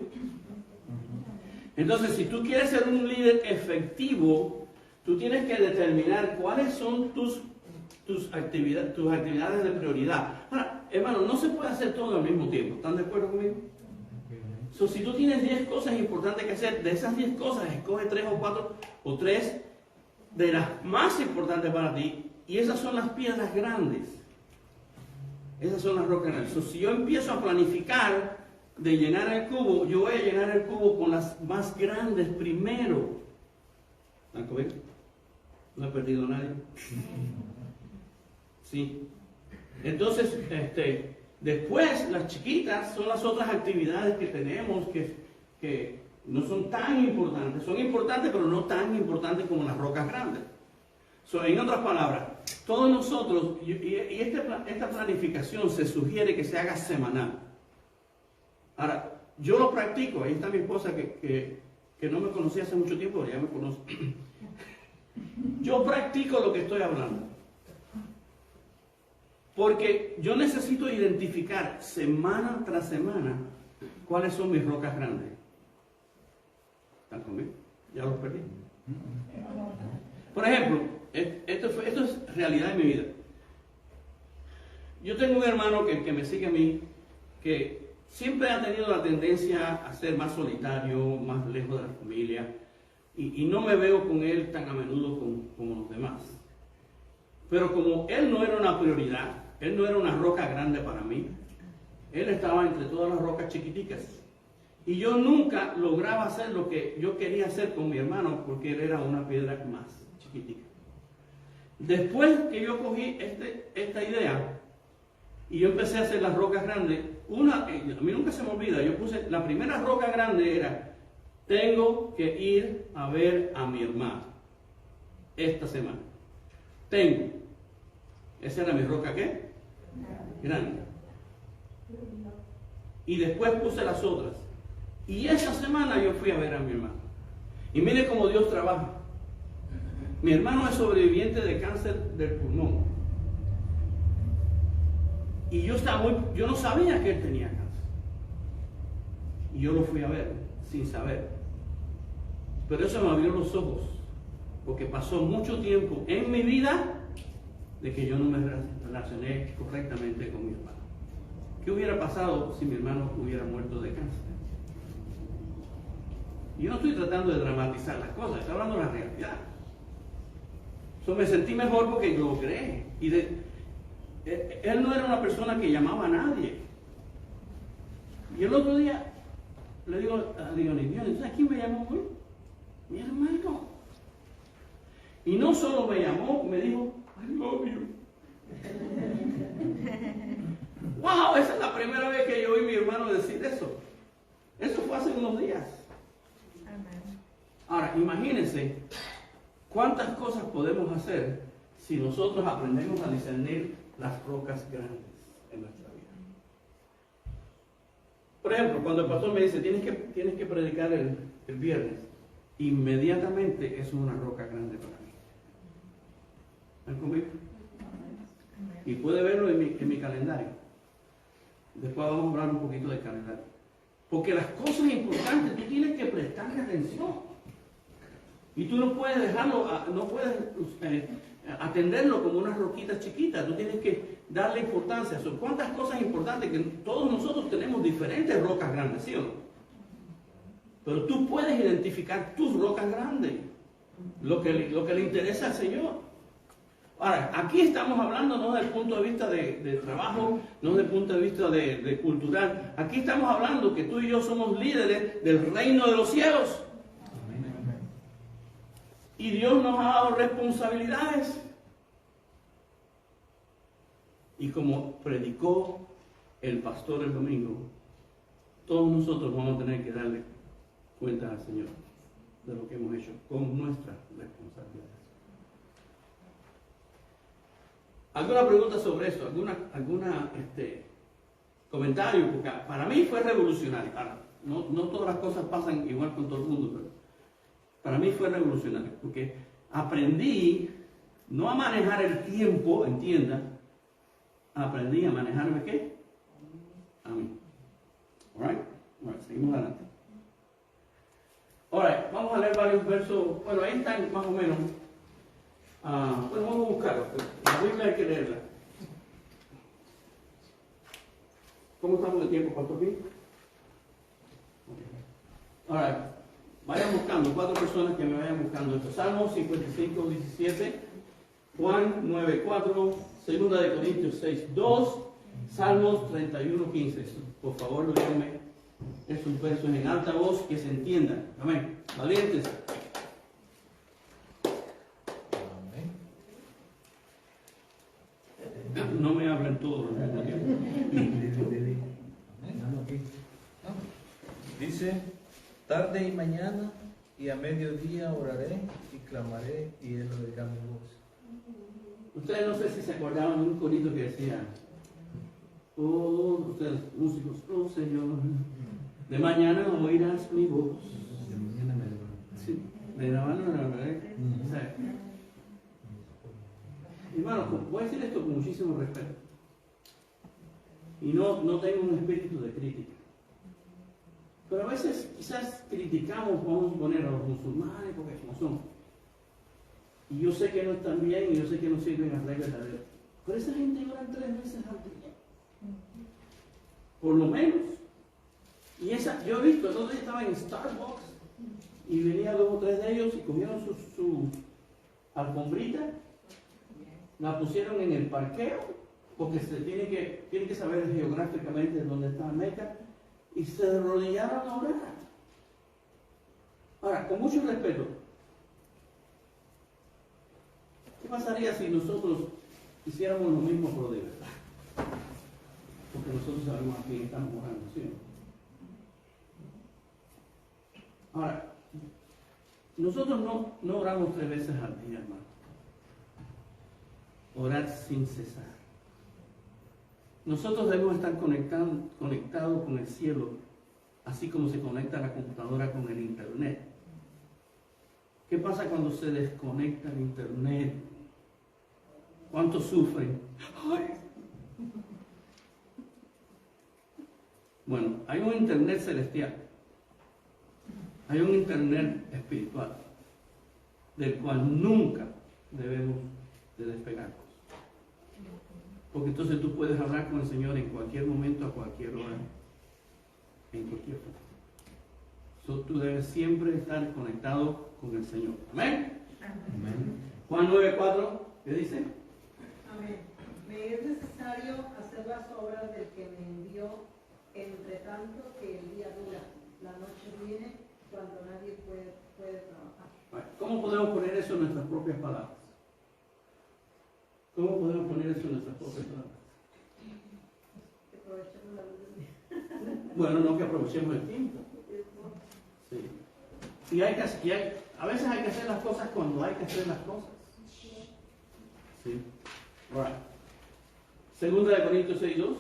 Entonces, si tú quieres ser un líder efectivo, tú tienes que determinar cuáles son tus actividades de prioridad. Ahora, hermano, no se puede hacer todo al mismo tiempo. ¿Están de acuerdo conmigo? Si tú tienes 10 cosas importantes que hacer, de esas 10 cosas, escoge 3 o 4 o 3 de las más importantes para ti, y esas son las piedras grandes. Esas son las rocas grandes. Si yo empiezo a planificar de llenar el cubo, yo voy a llenar el cubo con las más grandes primero. ¿Están conmigo? ¿No he perdido a nadie? Sí. Entonces, después las chiquitas son las otras actividades que tenemos que no son tan importantes. Son importantes, pero no tan importantes como las rocas grandes. En otras palabras, todos nosotros, esta planificación se sugiere que se haga semanal. Ahora, yo lo practico. Ahí está mi esposa que no me conocía hace mucho tiempo, ya me conoce. Yo practico lo que estoy hablando. Porque yo necesito identificar semana tras semana cuáles son mis rocas grandes. ¿Están conmigo? Ya los perdí. Por ejemplo, esto es realidad en mi vida. Yo tengo un hermano que me sigue a mí, que siempre ha tenido la tendencia a ser más solitario, más lejos de la familia, y no me veo con él tan a menudo como los demás. Pero como él no era una prioridad, él no era una roca grande para mí, él estaba entre todas las rocas chiquiticas. Y yo nunca lograba hacer lo que yo quería hacer con mi hermano, porque él era una piedra más chiquitica. Después que yo cogí esta idea, y yo empecé a hacer las rocas grandes, a mí nunca se me olvida, yo puse, la primera roca grande era, tengo que ir a ver a mi hermano esta semana. Esa era mi roca, ¿qué? Grande. Y después puse las otras. Y esa semana yo fui a ver a mi hermano. Y mire cómo Dios trabaja. Mi hermano es sobreviviente de cáncer del pulmón. Y yo no sabía que él tenía cáncer. Y yo lo fui a ver sin saber. Pero eso me abrió los ojos. Porque pasó mucho tiempo en mi vida de que yo no me relacioné correctamente con mi hermano. ¿Qué hubiera pasado si mi hermano hubiera muerto de cáncer? Y yo no estoy tratando de dramatizar las cosas, estoy hablando de la realidad. Me sentí mejor porque lo creé. Él no era una persona que llamaba a nadie. Y el otro día le digo a Dios, ¿entonces quién me llamó hoy? Mi hermano. Y no solo me llamó, me dijo, I love you. Wow, esa es la primera vez que yo oí a mi hermano decir eso. Eso fue hace unos días. Ahora, imagínense cuántas cosas podemos hacer si nosotros aprendemos a discernir las rocas grandes en nuestra vida. Por ejemplo, cuando el pastor me dice, tienes que predicar el viernes, inmediatamente eso es una roca grande para mí. ¿Están conmigo? Y puede verlo en mi calendario. Después vamos a hablar un poquito del calendario. Porque las cosas importantes tú tienes que prestarle atención. Y tú no puedes dejarlo, no puedes atenderlo como una roquita chiquita. Tú tienes que darle importancia. Son cuántas cosas importantes que todos nosotros tenemos diferentes rocas grandes, ¿sí o no? Pero tú puedes identificar tus rocas grandes, lo que le interesa al Señor. Ahora, aquí estamos hablando no desde el punto de vista de trabajo, no desde el punto de vista de cultural. Aquí estamos hablando que tú y yo somos líderes del reino de los cielos. Y Dios nos ha dado responsabilidades. Y como predicó el pastor el domingo, todos nosotros vamos a tener que darle cuenta al Señor de lo que hemos hecho con nuestras responsabilidades. ¿Alguna pregunta sobre esto? ¿Alguna comentario? Porque para mí fue revolucionario. No todas las cosas pasan igual con todo el mundo, pero para mí fue revolucionario. Porque aprendí no a manejar el tiempo, entienda, aprendí a manejarme ¿qué? A mí. Alright, seguimos adelante. Alright, vamos a leer varios versos. Bueno, ahí están más o menos. Bueno, vamos a buscarlo. La Biblia hay que leerla. ¿Cómo estamos de tiempo, Pastor Pi? Ahora, vayan buscando, 4 personas que me vayan buscando esto. Salmos 55, 17, Juan 9, 4, 2 Corintios 6, 2, Salmos 31, 15. Por favor, léanme estos versos en alta voz que se entiendan. Amén. Valientes. No me hablen todos al mismo tiempo. Dice, tarde y mañana y a mediodía oraré y clamaré y él oirá mi voz. Ustedes no sé si se acordaban de un corito que decía, oh, ustedes músicos, oh Señor, de mañana oirás mi voz. De mañana me levanto. Sí, de la mano me levantaré. O sea, hermano, voy a decir esto con muchísimo respeto. Y no tengo un espíritu de crítica. Pero a veces quizás criticamos, vamos a poner a los musulmanes porque como son. Y yo sé que no están bien y yo sé que no sirven las reglas de Dios. Pero esa gente ora 3 veces al día. Por lo menos. Y yo he visto, el otro día estaba en Starbucks y venía 2 o 3 de ellos y cogieron su alfombrita, la pusieron en el parqueo, porque tienen que saber geográficamente dónde está Meca, y se arrodillaron a orar. Ahora, con mucho respeto, ¿qué pasaría si nosotros hiciéramos lo mismo por de verdad? Porque nosotros sabemos a quién estamos orando, ¿sí? Ahora, nosotros no oramos 3 veces al día, hermano. Orar sin cesar. Nosotros debemos estar conectados con el cielo así como se conecta la computadora con el internet. ¿Qué pasa cuando se desconecta el internet? ¿Cuántos sufren? ¡Ay! Bueno, hay un internet celestial, hay un internet espiritual, del cual nunca debemos de despegarnos. Porque entonces tú puedes hablar con el Señor en cualquier momento, a cualquier hora, en cualquier forma. So, tú debes siempre estar conectado con el Señor. Amén. Amén. Juan 9:4, ¿qué dice? Amén. Me es necesario hacer las obras del que me envió, entre tanto que el día dura. La noche viene cuando nadie puede trabajar. ¿Cómo podemos poner eso en nuestras propias palabras? ¿Cómo podemos poner eso en nuestras propias palabras? Que aprovechemos la luz del día. Bueno, no que aprovechemos el tiempo. Sí. Y a veces hay que hacer las cosas cuando hay que hacer las cosas. Sí. Right. Segunda de Corintios 6:2.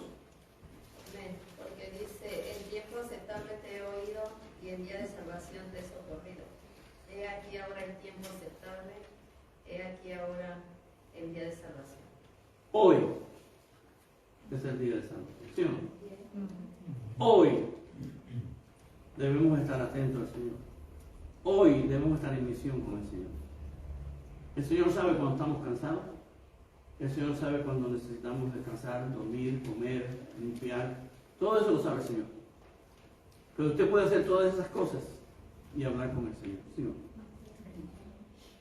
Amén. Porque dice, en tiempo aceptable te he oído y en día de salvación te he socorrido. He aquí ahora el tiempo aceptable, he aquí ahora el día de salvación. Hoy es el día de salvación. ¿Sí o no? Hoy debemos estar atentos al Señor. Hoy debemos estar en misión con el Señor. El Señor sabe cuando estamos cansados. El Señor sabe cuando necesitamos descansar, dormir, comer, limpiar. Todo eso lo sabe el Señor. Pero usted puede hacer todas esas cosas y hablar con el Señor. ¿Sí o no?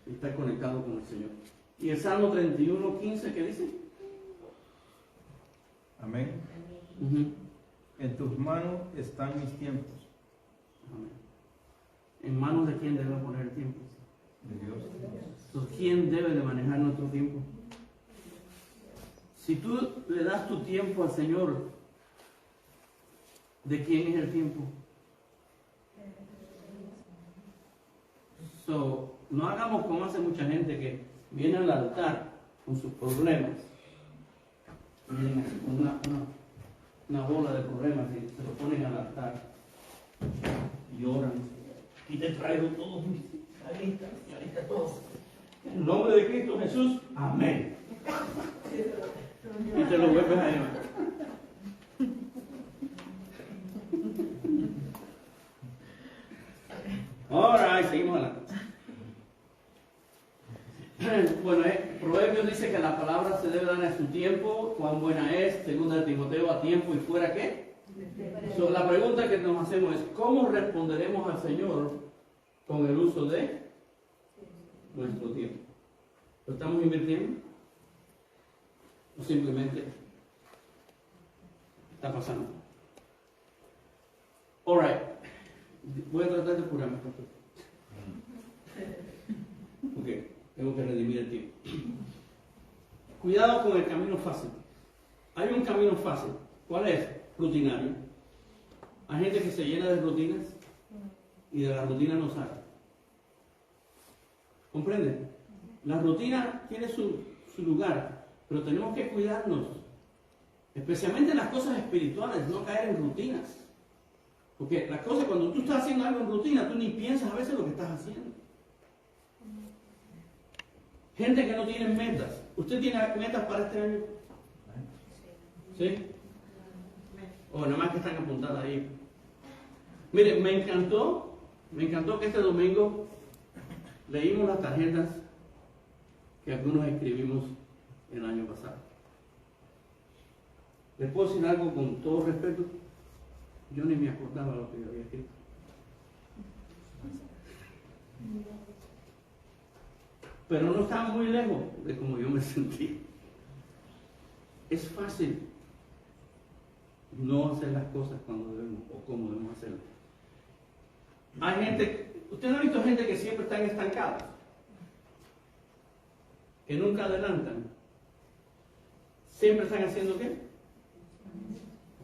Y estar conectado con el Señor. ¿Y el Salmo 31:15 qué dice? Amén. En tus manos están mis tiempos. Amén. ¿En manos de quién debemos poner el tiempo? De Dios. Entonces, ¿quién debe de manejar nuestro tiempo? Si tú le das tu tiempo al Señor, ¿de quién es el tiempo? So, no hagamos como hace mucha gente que viene al altar con sus problemas. Vienen así con una bola de problemas y se lo ponen al altar. Y oran. Y te traigo todos mis caritas, todos. En el nombre de Cristo Jesús, amén. Y te lo vuelves a llevar. Alright, seguimos adelante. Bueno, Proverbios dice que la palabra se debe dar a su tiempo. Cuán buena es, segunda de Timoteo, a tiempo y fuera qué. So, la pregunta que nos hacemos es, ¿cómo responderemos al Señor con el uso de nuestro tiempo? ¿Lo estamos invirtiendo? ¿O simplemente está pasando? Alright, voy a tratar de curarme. Ok, tengo que redimir el tiempo. Cuidado con el camino fácil. Hay un camino fácil. ¿Cuál es? Rutinario. Hay gente que se llena de rutinas y de la rutina no sale. ¿Comprenden? La rutina tiene su lugar, pero tenemos que cuidarnos, especialmente en las cosas espirituales, no caer en rutinas. Porque las cosas, cuando tú estás haciendo algo en rutina, tú ni piensas a veces lo que estás haciendo. Gente que no tiene metas. ¿Usted tiene metas para este año? ¿Sí? O nada más que están apuntadas ahí. Mire, me encantó que este domingo leímos las tarjetas que algunos escribimos el año pasado. ¿Les puedo decir algo con todo respeto? Yo ni me acordaba lo que yo había escrito. Pero no estaba muy lejos de como yo me sentí. Es fácil no hacer las cosas cuando debemos o como debemos hacerlas. Hay gente, ¿usted no ha visto gente que siempre están estancados? Que nunca adelantan. Siempre están haciendo ¿qué?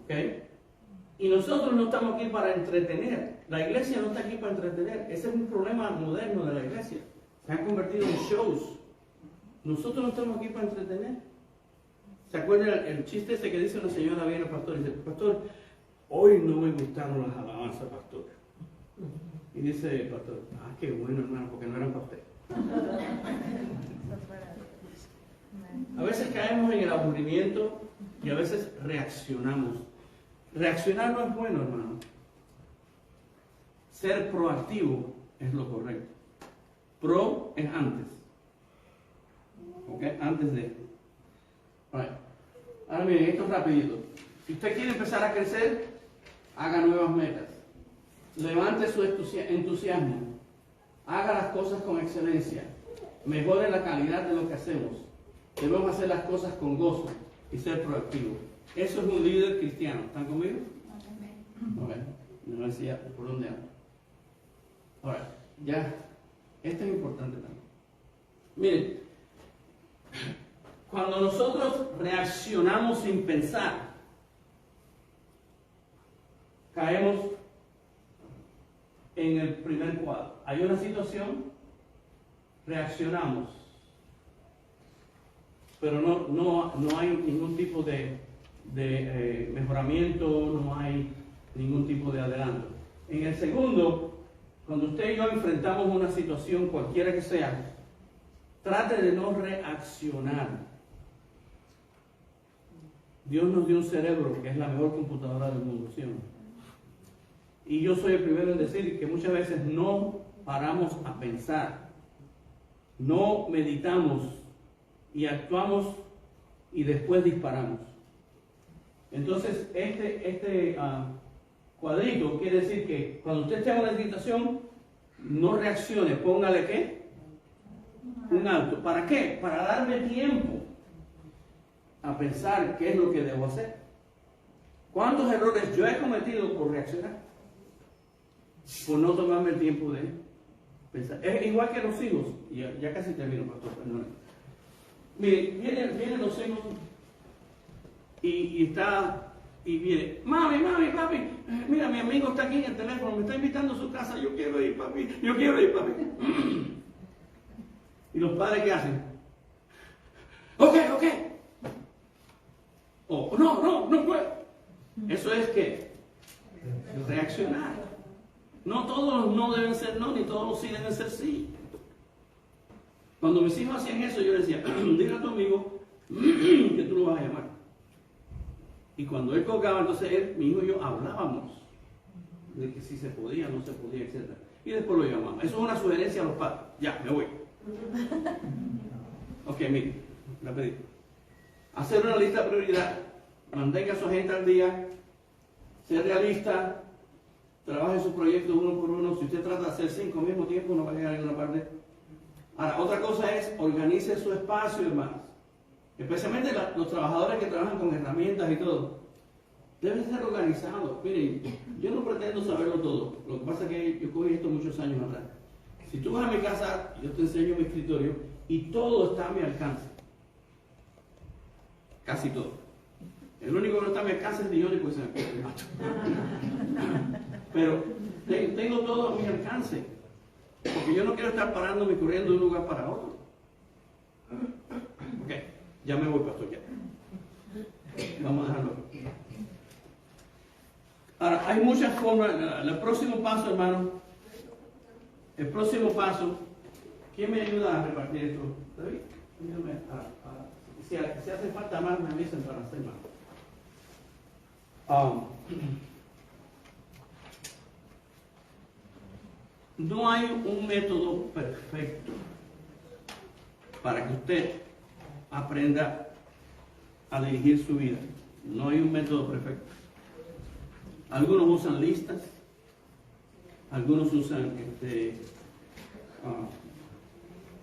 ¿Ok? Y nosotros no estamos aquí para entretener. La iglesia no está aquí para entretener. Ese es un problema moderno de la iglesia. Se han convertido en shows. Nosotros no estamos aquí para entretener. ¿Se acuerdan el chiste ese que dice una señora viene al pastor y dice, pastor, hoy no me gustaron las alabanzas, pastor. Y dice el pastor, qué bueno, hermano, porque no eran para usted. A veces caemos en el aburrimiento y a veces reaccionamos. Reaccionar no es bueno, hermano. Ser proactivo es lo correcto. Pro es antes. ¿Ok? Antes de. Right. Ahora miren, esto es rapidito. Si usted quiere empezar a crecer, haga nuevas metas. Levante su entusiasmo. Haga las cosas con excelencia. Mejore la calidad de lo que hacemos. Debemos hacer las cosas con gozo y ser proactivos. Eso es un líder cristiano. ¿Están conmigo? Ok. No decía por dónde ando. Ahora, ya. Esto es importante también. Miren, cuando nosotros reaccionamos sin pensar, caemos en el primer cuadro. Hay una situación, reaccionamos, pero no hay ningún tipo de mejoramiento, no hay ningún tipo de adelanto. En el segundo, cuando usted y yo enfrentamos una situación cualquiera que sea, trate de no reaccionar. Dios nos dio un cerebro que es la mejor computadora del mundo, ¿sí o no? Y yo soy el primero en decir que muchas veces no paramos a pensar, no meditamos y actuamos y después disparamos. Entonces, este cuadrito quiere decir que cuando usted esté en una situación, no reaccione, póngale ¿qué? Un alto. ¿Para qué? Para darme tiempo a pensar qué es lo que debo hacer. ¿Cuántos errores yo he cometido por reaccionar? Por no tomarme el tiempo de pensar. Es igual que los hijos. Ya casi termino, pastor. Perdón. Mire, vienen los hijos y viene, mami, papi, mira, mi amigo está aquí en el teléfono, me está invitando a su casa, yo quiero ir, papi. ¿Y los padres qué hacen? Ok. Oh, no puedo. Eso es que reaccionar. No todos los no deben ser no, ni todos los sí deben ser sí. Cuando mis hijos hacían eso, yo les decía, dile a tu amigo que tú lo vas a llamar. Y cuando él colgaba, entonces mi hijo y yo hablábamos de que si se podía, no se podía, etc. Y después lo llamamos. Eso es una sugerencia a los padres. Ya, me voy. Ok, mire, rapidito. Hacer una lista de prioridad. Mantenga su agenda al día. Ser realista. Trabaje sus proyectos uno por uno. Si usted trata de hacer 5 al mismo tiempo, no va a llegar a ninguna parte. Ahora, otra cosa es organice su espacio, hermanos. Especialmente los trabajadores que trabajan con herramientas y todo. Deben ser organizados. Miren, yo no pretendo saberlo todo. Lo que pasa es que yo cogí esto muchos años atrás. Si tú vas a mi casa, yo te enseño mi escritorio y todo está a mi alcance. Casi todo. El único que no está a mi alcance es Dios y pues se me puede. Pero tengo todo a mi alcance. Porque yo no quiero estar parándome y corriendo de un lugar para otro. Ok, ya me voy, pastor. Ya. Vamos a dejarlo. Ahora, hay muchas formas. El próximo paso, hermano. El próximo paso. ¿Quién me ayuda a repartir esto? David, ayúdame si hace falta más, me avisen para hacer más. No hay un método perfecto para que usted aprenda a dirigir su vida. No hay un método perfecto. Algunos usan listas, algunos usan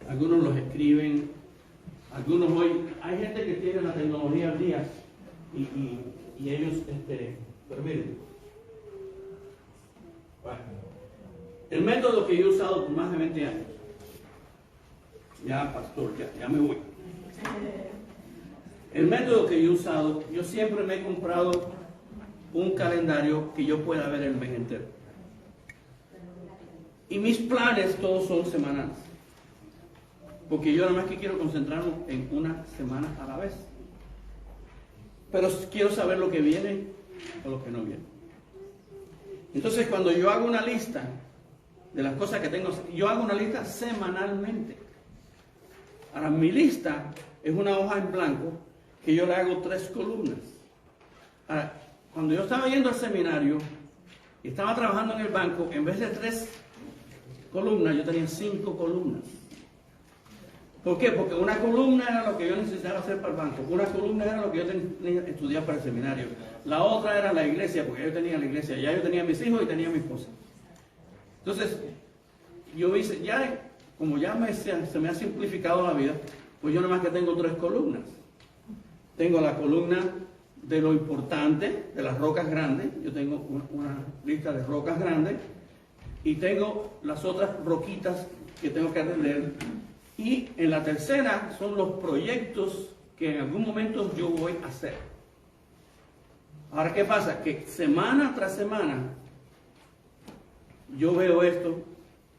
algunos los escriben, algunos hoy, hay gente que tiene la tecnología al día y ellos, pero miren, bueno, el método que yo he usado por más de 20 años, ya pastor, ya me voy. El método que yo he usado, yo siempre me he comprado un calendario que yo pueda ver el mes entero. Y mis planes todos son semanales. Porque yo nada más que quiero concentrarme en una semana a la vez. Pero quiero saber lo que viene o lo que no viene. Entonces, cuando yo hago una lista de las cosas que tengo, yo hago una lista semanalmente. Ahora, mi lista es una hoja en blanco que yo le hago 3 columnas. Ahora, cuando yo estaba yendo al seminario y estaba trabajando en el banco, en vez de 3 columnas, yo tenía 5 columnas. ¿Por qué? Porque una columna era lo que yo necesitaba hacer para el banco, una columna era lo que yo tenía que estudiar para el seminario, la otra era la iglesia, porque yo tenía la iglesia, ya yo tenía mis hijos y tenía mi esposa. Entonces, yo hice, ya como ya se me ha simplificado la vida, pues yo nada más que tengo 3 columnas. Tengo la columna de lo importante, de las rocas grandes, yo tengo una lista de rocas grandes, y tengo las otras roquitas que tengo que atender. Y en la tercera son los proyectos que en algún momento yo voy a hacer. Ahora, ¿qué pasa? Que semana tras semana yo veo esto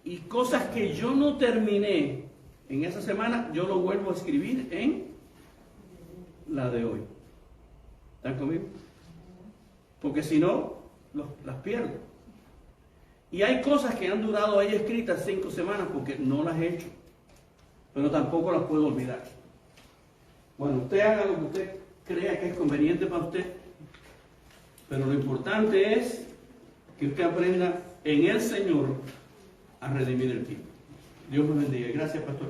y cosas que yo no terminé en esa semana, yo lo vuelvo a escribir en la de hoy. ¿Están conmigo? Porque si no, las pierdo. Y hay cosas que han durado ahí escritas 5 semanas porque no las he hecho. Pero tampoco las puedo olvidar. Bueno, usted haga lo que usted crea que es conveniente para usted, pero lo importante es que usted aprenda en el Señor a redimir el tiempo. Dios me bendiga. Gracias, pastor.